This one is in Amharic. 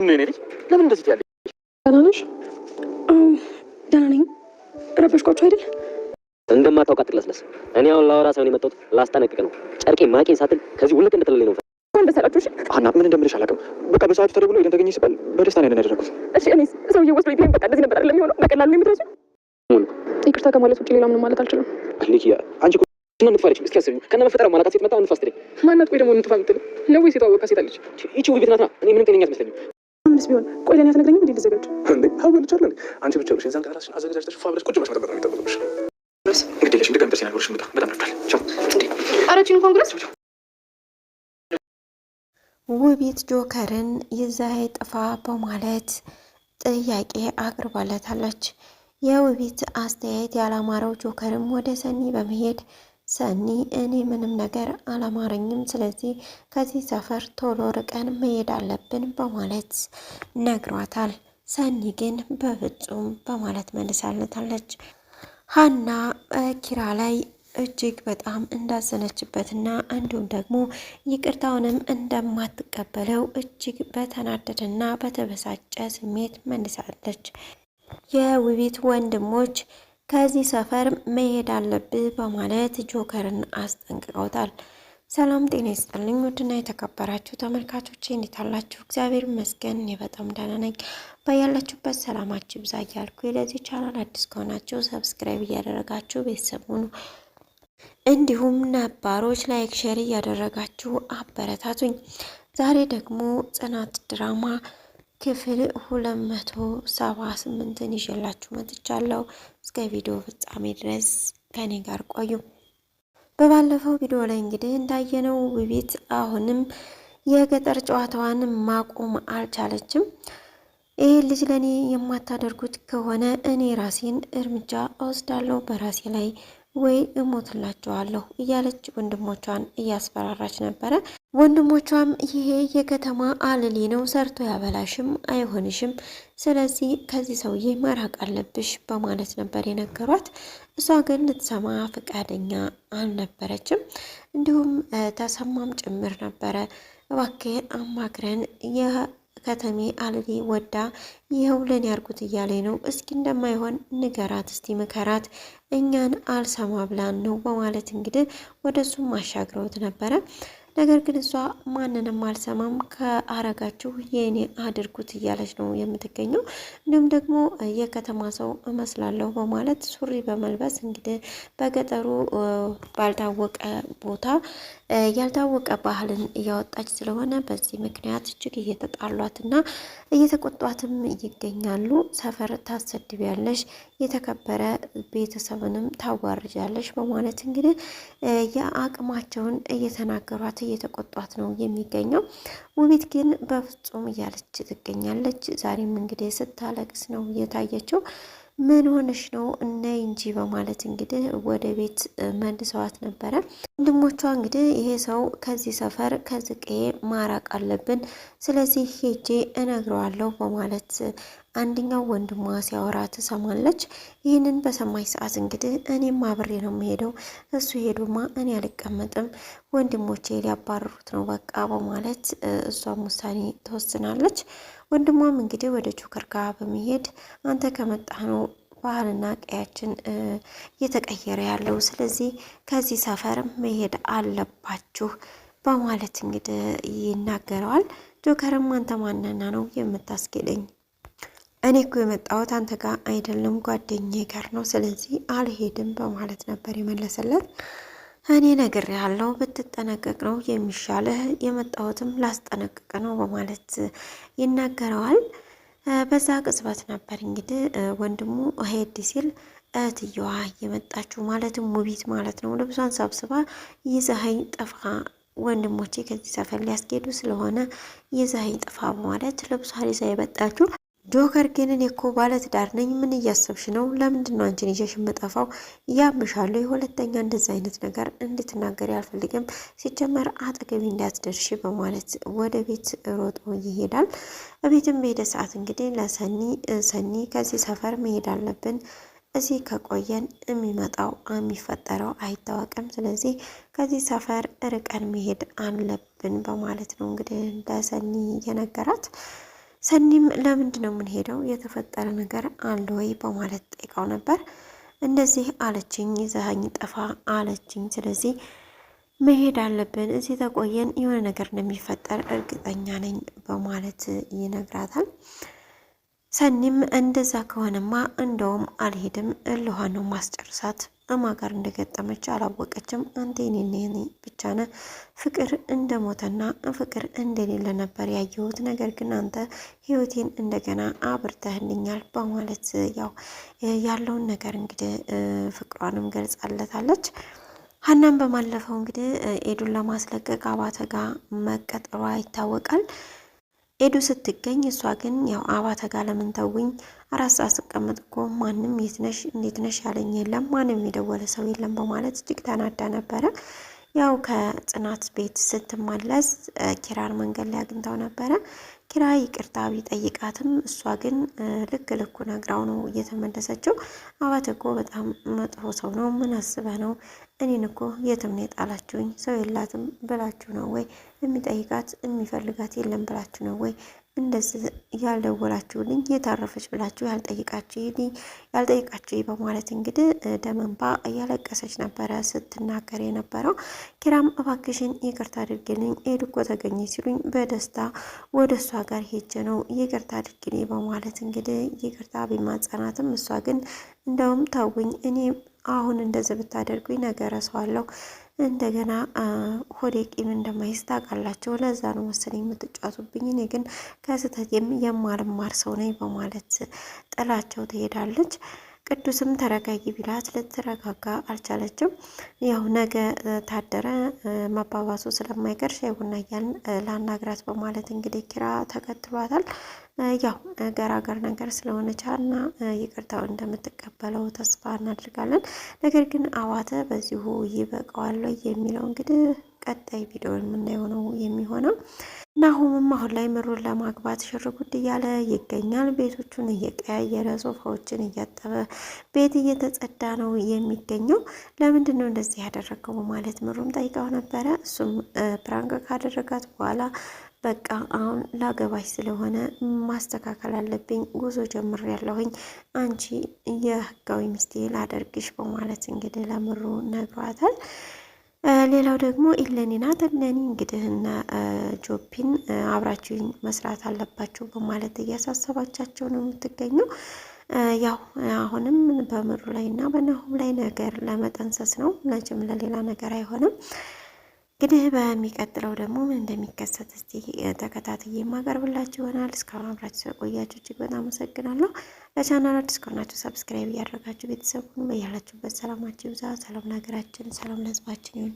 ምን ልጅ ለምን እንደዚህ ትያለሽ? ደህና ነሽ? ደህና ነኝ። ረበሽኳችሁ አይደል? እንደማታውቃት ትለስለስ። እኔ አሁን ላወራ ሳይሆን የመጣሁት ላስጠነቅቅ ነው። ጨርቄ ማቄን ሳትል ከዚህ ውልቅ እንድትልልኝ ነው። እንደሰላችሁ ሀና፣ ምን እንደምልሽ አላውቅም። በቃ በሰዓቱ ተደውሎ ሄደን ተገኘ ሲባል በደስታ ነው ያደረኩት። እሺ፣ እኔስ ሰውዬው ወስዶ ይገኝ በቃ እንደዚህ ነበር አይደለም የሚሆነው። በቀላሉ ነው የምትረጂው። ይቅርታ ከማለት ውጭ ሌላ ምንም ማለት አልችልም። ልኪያ አንቺ እኮ እና ንጥፋለች። እስኪ አስቢው ከነ መፈጠረው ማላቃት ሴት መጣ ንጥፋ ስትለኝ ማናት? ቆይ ደግሞ ንጥፋ የምትል ነው ወይስ የተዋወቀ ሴት አለች? ይቺ ውብ ቤት ናትና እኔ ምንም ጤነኛ አትመስለኝም። ምንስ ቢሆን ቆይ ለኔ አትነግረኝም እንዴ? ልዘጋጅ እንዴ? ሀወልቻለሁ። አንቺ ብቻ ብሽ የዛን ቀን ራስሽን አዘጋጅተሽ ፋብሪስ ቁጭ ብለሽ መጠበቅ ነው የሚጠበቅብሽ። ድረስ እንግዲህ ለሽ እንደቀን ደርሰና ነገሮች ምጣ በጣም ነፍታል። ቻው። አረቺን ኮንግረስ ውቢት ጆከርን ይዘህ ጥፋ በማለት ጥያቄ አቅርባለታለች። የውቢት አስተያየት ያላማረው ጆከርም ወደ ሰኒ በመሄድ ሰኒ እኔ ምንም ነገር አላማረኝም፣ ስለዚህ ከዚህ ሰፈር ቶሎ ርቀን መሄድ አለብን በማለት ነግሯታል። ሰኒ ግን በፍጹም በማለት መልሳለታለች። ሀና ኪራ ላይ እጅግ በጣም እንዳዘነችበትና እንዲሁም ደግሞ ይቅርታውንም እንደማትቀበለው እጅግ በተናደደና በተበሳጨ ስሜት መልሳለች። የውቢት ወንድሞች ከዚህ ሰፈር መሄድ አለብህ በማለት ጆከርን አስጠንቅቀውታል። ሰላም ጤና ይስጥልኝ ውድና የተከበራችሁ ተመልካቾቼ እንዴት አላችሁ? እግዚአብሔር ይመስገን እኔ በጣም ደህና ነኝ። ባያላችሁበት ሰላማችሁ ይብዛ እያልኩ ለዚህ ቻናል አዲስ ከሆናችሁ ሰብስክራይብ እያደረጋችሁ ቤተሰብ ሁኑ። እንዲሁም ነባሮች ላይክ ሼር እያደረጋችሁ አበረታቱኝ። ዛሬ ደግሞ ጽናት ድራማ ክፍል 278ን ይዤላችሁ መጥቻለሁ። እስከ ቪዲዮ ፍጻሜ ድረስ ከኔ ጋር ቆዩ። በባለፈው ቪዲዮ ላይ እንግዲህ እንዳየነው ውቢት አሁንም የገጠር ጨዋታዋን ማቆም አልቻለችም። ይሄ ልጅ ለኔ የማታደርጉት ከሆነ እኔ ራሴን እርምጃ እወስዳለሁ በራሴ ላይ ወይ እሞትላቸዋለሁ እያለች ወንድሞቿን እያስፈራራች ነበረ። ወንድሞቿም ይሄ የከተማ አልሌ ነው፣ ሰርቶ ያበላሽም አይሆንሽም፣ ስለዚህ ከዚህ ሰውዬ መራቅ አለብሽ በማለት ነበር የነገሯት። እሷ ግን ልትሰማ ፈቃደኛ አልነበረችም። እንዲሁም ተሰማም ጭምር ነበረ እባክህ አማክረን ከተሜ አልሌ ወዳ ይኸው ለኔ ያርጉት እያለኝ ነው፣ እስኪ እንደማይሆን ንገራት፣ እስቲ ምከራት፣ እኛን አልሰማ ብላን ነው በማለት እንግዲህ ወደሱም አሻግረውት ነበረ። ነገር ግን እሷ ማንንም አልሰማም፣ ከአረጋችሁ የኔ አድርጉት እያለች ነው የምትገኘው። እንዲሁም ደግሞ የከተማ ሰው እመስላለሁ በማለት ሱሪ በመልበስ እንግዲህ በገጠሩ ባልታወቀ ቦታ ያልታወቀ ባህልን እያወጣች ስለሆነ በዚህ ምክንያት እጅግ እየተጣሏትና እየተቆጧትም ይገኛሉ። ሰፈር ታሰድቢያለሽ፣ የተከበረ ቤተሰብንም ታዋርጃለሽ በማለት እንግዲህ የአቅማቸውን እየተናገሯት እየተቆጧት ነው የሚገኘው። ውቢት ግን በፍጹም እያለች ትገኛለች። ዛሬም እንግዲህ ስታለቅስ ነው እየታየችው። ምን ሆነሽ ነው እነይ እንጂ በማለት እንግዲህ ወደ ቤት መልሰዋት ነበረ። ወንድሞቿ እንግዲህ ይሄ ሰው ከዚህ ሰፈር ከዚህ ቀዬ ማራቅ አለብን፣ ስለዚህ ሄጄ እነግረዋለሁ በማለት አንደኛው ወንድሟ ሲያወራ ትሰማለች። ይህንን በሰማች ሰዓት እንግዲህ እኔም አብሬ ነው የምሄደው፣ እሱ ሄዶማ እኔ አልቀመጥም፣ ወንድሞቼ ሊያባረሩት ነው በቃ በማለት እሷም ውሳኔ ትወስናለች። ወንድሟም እንግዲህ ወደ ጆከር ጋር በመሄድ አንተ ከመጣህ ነው ባህልና ቀያችን እየተቀየረ ያለው፣ ስለዚህ ከዚህ ሰፈር መሄድ አለባችሁ በማለት እንግዲህ ይናገረዋል። ጆከርም አንተ ማንና ነው የምታስኬደኝ? እኔ እኮ የመጣሁት አንተ ጋር አይደለም ጓደኛዬ ጋር ነው፣ ስለዚህ አልሄድም በማለት ነበር የመለሰለት። እኔ ነግሬሃለሁ ብትጠነቀቅ ነው የሚሻልህ፣ የመጣሁትም ላስጠነቅቅ ነው በማለት ይናገረዋል። በዛ ቅጽበት ነበር እንግዲህ ወንድሙ ሄድ ሲል እህትየዋ የመጣችው ማለትም ውቢት ማለት ነው። ልብሷን ሰብስባ ይዘኸኝ ጥፋ፣ ወንድሞቼ ከዚህ ሰፈር ሊያስኬዱ ስለሆነ ይዘኸኝ ጥፋ በማለት ልብሷን ይዛ የመጣችው። ጆከር ግን እኔ እኮ ባለትዳር ነኝ፣ ምን እያሰብሽ ነው? ለምንድን ነው አንቺን ይዤሽ የምጠፋው? ያምሻለሁ፣ የሁለተኛ እንደዚህ አይነት ነገር እንድትናገሪ አልፈልግም፣ ሲጀመር አጠገቢ እንዳትደርሺ በማለት ወደ ቤት ሮጦ ይሄዳል። ቤትም በሄደ ሰዓት እንግዲህ ሰኒ ከዚህ ሰፈር መሄድ አለብን፣ እዚህ ከቆየን የሚመጣው የሚፈጠረው አይታወቅም፣ ስለዚህ ከዚህ ሰፈር ርቀን መሄድ አለብን በማለት ነው እንግዲህ ለሰኒ የነገራት። ሰኒም ለምንድን ነው የምንሄደው? የተፈጠረ ነገር አለ ወይ በማለት ጠይቃው ነበር። እንደዚህ አለችኝ፣ ይዘኸኝ ጥፋ አለችኝ። ስለዚህ መሄድ አለብን፣ እዚህ ተቆየን የሆነ ነገር እንደሚፈጠር እርግጠኛ ነኝ በማለት ይነግራታል። ሰኒም እንደዛ ከሆነማ እንደውም አልሄድም፣ እልኋን ነው ማስጨርሳት። እማ ጋር እንደገጠመች አላወቀችም። አንተ የኔ ብቻ ነህ። ፍቅር እንደሞተና ፍቅር እንደሌለ ነበር ያየሁት። ነገር ግን አንተ ህይወቴን እንደገና አብርተህልኛል በማለት ያው ያለውን ነገር እንግዲህ ፍቅሯንም ገልጻለታለች። ሀናም በማለፈው እንግዲህ ኤዱን ለማስለቀቅ አባተ ጋር መቀጠሯ ይታወቃል። ኤዱ ስትገኝ እሷ ግን ያው አባተ ጋር ለምን ተውኝ፣ 4 ሰዓት ስቀመጥ እኮ ማንም የት ነሽ እንዴት ነሽ ያለኝ የለም፣ ማንም የደወለ ሰው የለም በማለት እጅግ ተናዳ ነበረ። ያው ከጽናት ቤት ስትመለስ ኪራን መንገድ ላይ አግኝታው ነበረ። ኪራ ይቅርታ ቢጠይቃትም እሷ ግን ልክ ነግራው ነው እየተመለሰችው። አባተ እኮ በጣም መጥፎ ሰው ነው፣ ምን አስበህ ነው? እኔን እኮ የትም ነው የጣላችሁኝ፣ ሰው የላትም ብላችሁ ነው ወይ? የሚጠይቃት የሚፈልጋት የለም ብላችሁ ነው ወይ እንደዚህ ያልደወላችሁልኝ? የታረፈች ብላችሁ ያልጠይቃችሁ በማለት እንግዲህ ደመንባ እያለቀሰች ነበረ ስትናገር የነበረው። ኪራም እባክሽን ይቅርታ አድርግልኝ፣ ኤዱ እኮ ተገኘ ሲሉኝ በደስታ ወደ እሷ ጋር ሄጀ ነው ይቅርታ አድርግልኝ በማለት እንግዲህ ይቅርታ ቢማጸናትም እሷ ግን እንደውም ተውኝ፣ እኔ አሁን እንደዚህ ብታደርጉኝ ነገር ረሳዋለሁ፣ እንደገና ሆዴ ቂም እንደማይዝ ታውቃላችሁ፣ ለዛ ነው መሰለኝ የምትጫቱብኝ፣ እኔ ግን ከስህተት የማልማር ሰው ነኝ በማለት ጥላቸው ትሄዳለች። ቅዱስም ተረጋጊ ቢላት ልትረጋጋ አልቻለችም። ያው ነገ ታደረ መባባሱ ስለማይቀር ሻይ ቡና እያልን ላናግራት በማለት እንግዲህ ኪራ ተከትሏታል። ያው ገራገር ነገር ስለሆነች ሀና ይቅርታው እንደምትቀበለው ተስፋ እናድርጋለን። ነገር ግን አባተ በዚሁ ይበቃዋል የሚለው እንግዲህ ቀጣይ ቪዲዮ የምናየው ነው የሚሆነው። ናሁምም አሁን ላይ ምሩን ለማግባት ሽርጉድ እያለ ይገኛል። ቤቶቹን እየቀያየረ ሶፋዎችን እያጠበ ቤት እየተጸዳ ነው የሚገኘው። ለምንድን ነው እንደዚህ ያደረገው በማለት ምሩም ጠይቀው ነበረ። እሱም ፕራንክ ካደረጋት በኋላ በቃ አሁን ላገባሽ ስለሆነ ማስተካከል አለብኝ፣ ጉዞ ጀምር ያለሁኝ አንቺ የህጋዊ ሚስቴ ላደርግሽ በማለት እንግዲህ ለምሩ ነግሯታል። ሌላው ደግሞ ኢለኒ ናት። ኢለኒ እንግዲህ እና ጆፒን አብራችሁኝ መስራት አለባችሁ በማለት እያሳሰባቻቸው ነው የምትገኘው። ያው አሁንም በምሩ ላይ እና በናሁም ላይ ነገር ለመጠንሰስ ነው፣ መቼም ለሌላ ነገር አይሆንም። እንግዲህ በሚቀጥለው ደግሞ ምን እንደሚከሰት እስቲ ተከታትዬ የማቀርብላችሁ ይሆናል። እስካሁን አብራችሁ ስለቆያችሁ እጅግ በጣም አመሰግናለሁ። ለቻናል አዲስ ከሆናችሁ ሰብስክራይብ እያደረጋችሁ ቤተሰቡን በያላችሁበት ሰላማችሁ ይብዛ። ሰላም ለሀገራችን፣ ሰላም ለሕዝባችን ይሁን።